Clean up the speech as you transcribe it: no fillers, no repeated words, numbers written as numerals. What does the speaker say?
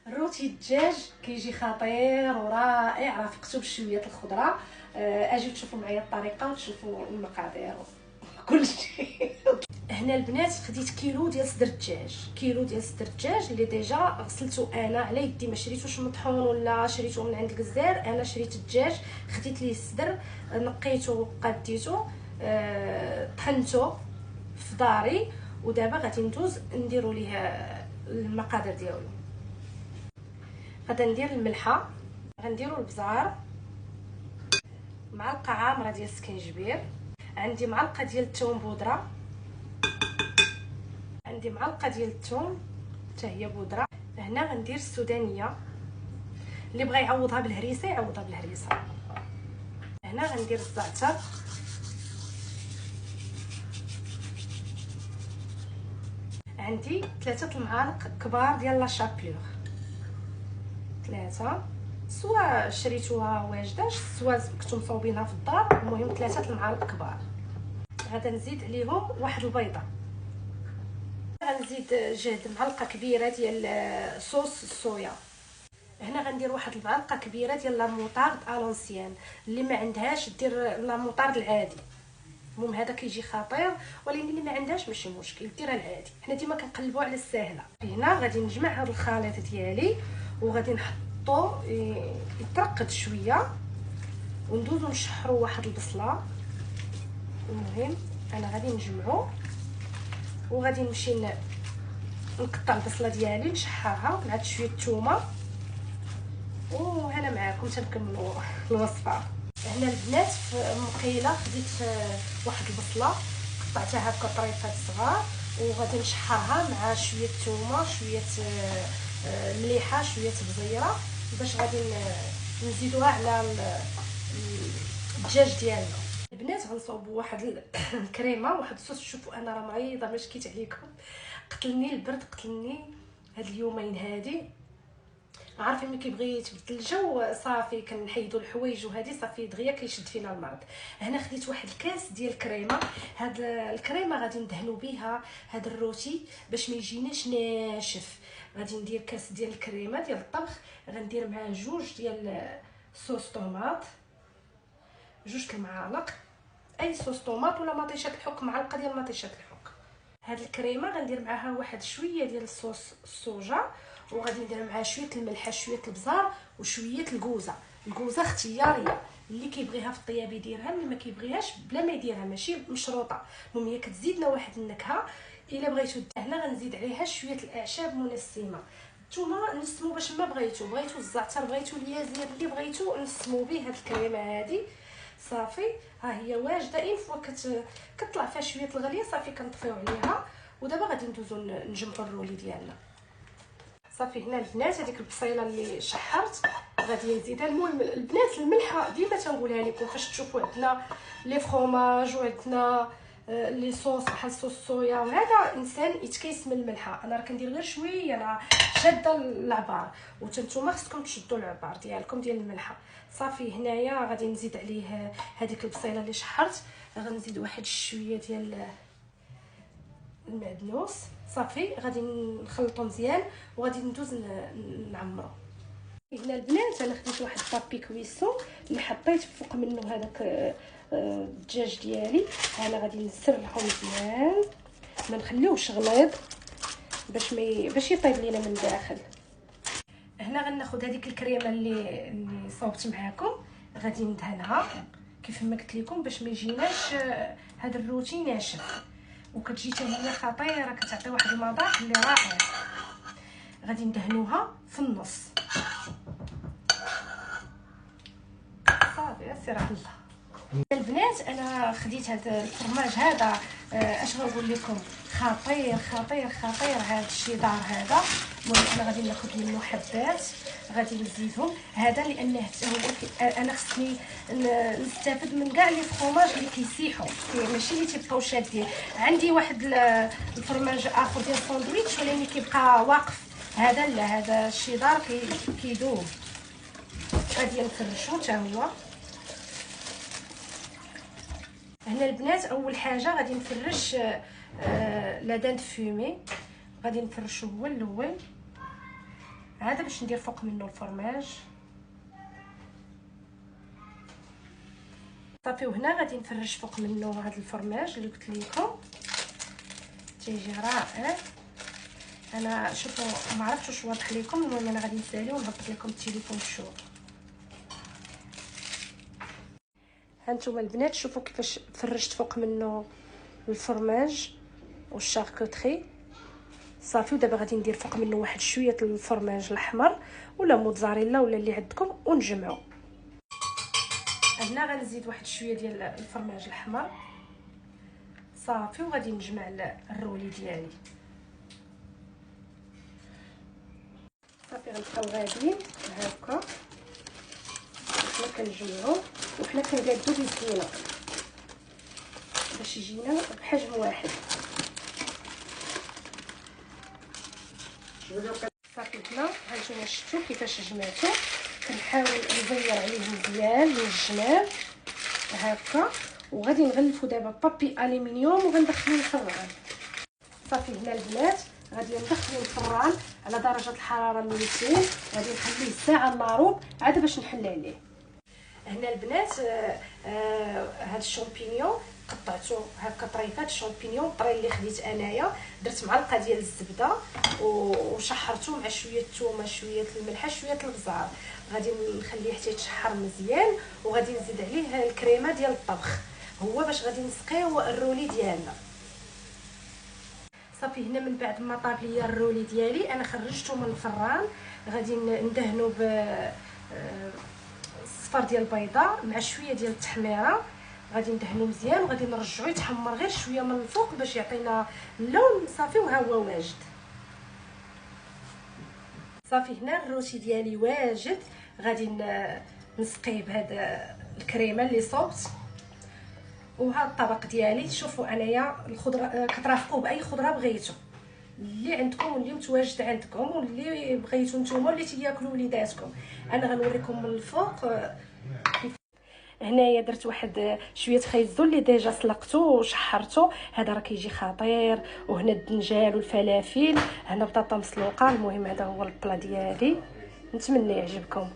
الروتي الدجاج كيجي خطير ورائع، رافقته بشويه الخضره. اجيو تشوفوا معايا الطريقه وتشوفوا المقادير كل شيء. هنا البنات خديت كيلو ديال صدر الدجاج، كيلو ديال صدر الدجاج اللي ديجا غسلته انا على يدي، ما شريتوش مطحون ولا شريته من عند الجزار. انا شريت الدجاج، خديت ليه الصدر، نقيته قديته، طحنته في داري. ودابا غادي ندوز نديروا ليه المقادير ديالو. غادا ندير الملحه، غنديروا البزار، معلقه عامره ديال السكنجبير، عندي معلقه ديال الثوم بودره، عندي معلقه ديال الثوم حتى هي بودره. هنا غندير السودانيه، اللي بغى يعوضها بالهريسه يعوضها بالهريسه. هنا غندير الزعتر، عندي 3 المعالق كبار ديال لا شابلور، 3 سواء شريتوها واجده سواء كنتو مصوبينها في الدار، المهم 3 المعالق كبار. غادا نزيد عليهم واحد البيضه، غنزيد جهد معلقه كبيره ديال صوص الصويا. هنا غندير واحد المعلقه كبيره ديال لا موطارد الونسيان، اللي ما عندهاش دير لا موطارد العادي، المهم هذا كيجي خطير، ولكن اللي ما عندهاش ماشي مشكل ديرها العادي، حنا ديما كنقلبوا على الساهله. هنا غادي نجمع هذا الخليط ديالي وغادي نحطو يترقد شويه، وندوزو نشحروا واحد البصله. المهم انا غادي نجمعو وغادي نمشي نقطع البصله ديالي نشحرها مع شويه الثومه، وهنا معاكم تنكملوا الوصفه. هنا البنات في المقيله خديت واحد البصله قطعتها هكا طريفات صغار، وغادي نشحرها مع شويه الثومه، شويه مليحه، شويه بزيره، باش غادي نزيدوها على الدجاج ديالنا. البنات غنصاوبوا واحد الكريمه، واحد الصوص. شوفوا انا راه مريضه ما شكيت عليكم، قتلني البرد، قتلني هاد اليومين هادي. عارفين ملي كيبغي يتبدل الجو صافي كنحيدوا الحوايج وهذه صافي دغيا كيشد فينا المرض. هنا خديت واحد الكاس ديال الكريمه، هاد الكريمه غادي ندهنوا بها هاد الروتي باش ما يجيناش ناشف. غادي ندير كاس ديال الكريمه ديال الطبخ، غندير معاه 2 ديال صوص طوماط، 2 المعالق اي صوص طوماط ولا مطيشه الحك، معلقه ديال مطيشه الحك. هاد الكريمه غندير معاها واحد شويه ديال الصوص الصوجا، وغادي ندير معها شويه الملح، شويه البزار، وشويه الكوزه. الكوزه اختياريه، اللي كيبغيها في الطياب يديرها، اللي ما كيبغيهاش بلا ما يديرها، ماشي مشروطه، المهم هي كتزيدنا واحد النكهه. الا بغيتو هنا غنزيد عليها شويه الاعشاب منسمه، نتوما نسمو باش ما بغيتو الزعتر، بغيتو اليازير، اللي بغيتو نسمو به. هاد الكريمه هادي صافي ها هي واجده، اين فوا كطلع فيها شويه الغليه صافي كنطفيو عليها. ودابا غادي ندوزو نجمعوا الرولي ديالنا. صافي هنا البنات هذيك البصيله اللي شحرت غادي نزيدها. المهم البنات الملحه ديما تنقولها لكم فاش تشوفوا عندنا لي فروماج وعندنا لي صوص بحال صوص الصويا، وهذا انسان يتكيس من الملحه. انا راه كندير غير شويه، انا شاده العبار، وانتوما خصكم تشدوا العبار ديالكم ديال الملحه. صافي هنايا غادي نزيد عليه هذيك البصيله اللي شحرت، غنزيد واحد شويه ديال المعدنوس. صافي غادي نخلطو مزيان وغادي ندوز نعمرو. هنا البنات انا خديت واحد بابي كويسون اللي حطيت فوق منه هذاك الدجاج ديالي. انا غادي نسرحو مزيان، ما نخليوش غليظ باش يطيب لينا من الداخل. هنا غناخذ هذيك الكريمه اللي صوبت معاكم، غادي ندهنها كيف ما قلت لكم باش ما يجيناش هذا الروتي ناشف، وكتجي حتى هي خطيره، كتعطي واحد المذاق اللي رائع. غادي ندهنوها في النص صافي سير على الله. البنات انا خديت هذا الفرماج هذا، اش غنقول لكم، خطير خطير خطير هذا الشيدار هذا. المهم انا غادي ناخذ منه حبات، غادي نزيدهم هذا لانه هو انا خصني نستافد من كاع لي فروماج اللي كيسيحوا، ماشي اللي تيبقاو شادين. عندي واحد الفرماج اخر ديال الساندويتش ولكن كيبقى واقف، هذا لا، هذا الشيدار كيدوب. غادي نفرشو حتى هو. هنا البنات اول حاجه غادي نفرش لا دان فومي، غادي نفرشو هو الاول. هذا باش ندير فوق منه الفرماج صافي. وهنا غادي نفرش فوق منه هذا الفرماج اللي قلت لكم تيجي رائع. انا شوفوا ما عرفتش واش واضح لكم، المهم انا غادي نسالي ونهبط لكم التليفون تشوفوا. هانتوما البنات شوفوا كيفاش فرشت فوق منه الفرماج والشاركوتري صافي. ودابا غادي ندير فوق منه واحد شويه الفرماج الاحمر ولا موتزاريلا ولا اللي عندكم ونجمعو. هنا غنزيد واحد شويه ديال الفرماج الاحمر صافي. وغادي نجمع الرولي ديالي صافي. غنبقاو غاديين هكا حنا كنجمعو وحنا كنقادو بزينه باش يجينا بحجم واحد صافي. هنا هانتوما شفتوا كيفاش جمعتو. كنحاول نزير عليه مزيان من الجناب هكا. وغادي نغلفو دابا بابي الومنيوم وغندخلو الفران صافي. هنا البنات غادي ندخلو الفران على درجه الحراره 200. غادي نخليه ساعه لاروب عاد باش نحل عليه. هنا البنات هاد الشامبينيون قطعته هكا طريفات. الشامبينيون الطري اللي خديت انايا درت معلقه ديال الزبده وشحرته مع شويه الثومه شويه الملح شويه البزار. غادي نخليه حتى يتشحر مزيان وغادي نزيد عليه الكريمه ديال الطبخ هو باش غادي نسقيو الرولي ديالنا صافي. هنا من بعد ما طاب ليا الرولي ديالي انا خرجته من الفران. غادي ندهنو ب صفر ديال البيضه مع شويه ديال التحميره. غادي ندهنو مزيان وغادي نرجعو يتحمر غير شويه من الفوق باش يعطينا اللون صافي. وها هو واجد صافي. هنا الروتي ديالي واجد. غادي نسقيه بهذا الكريمه اللي صوبت. وها الطبق ديالي. شوفوا انايا الخضره كترافقوه باي خضره بغيتو اللي عندكم واللي متواجد عندكم واللي بغيتو نتوما واللي تياكلوا وليداتكم. انا غنوريكم من الفوق. هنايا درت واحد شويه خيزو اللي ديجا سلقته وشحرته هذا راه كيجي خطير. وهنا الدنجال والفلافل. هنا بطاطا مسلوقه. المهم هذا هو البلا ديالي نتمنى يعجبكم.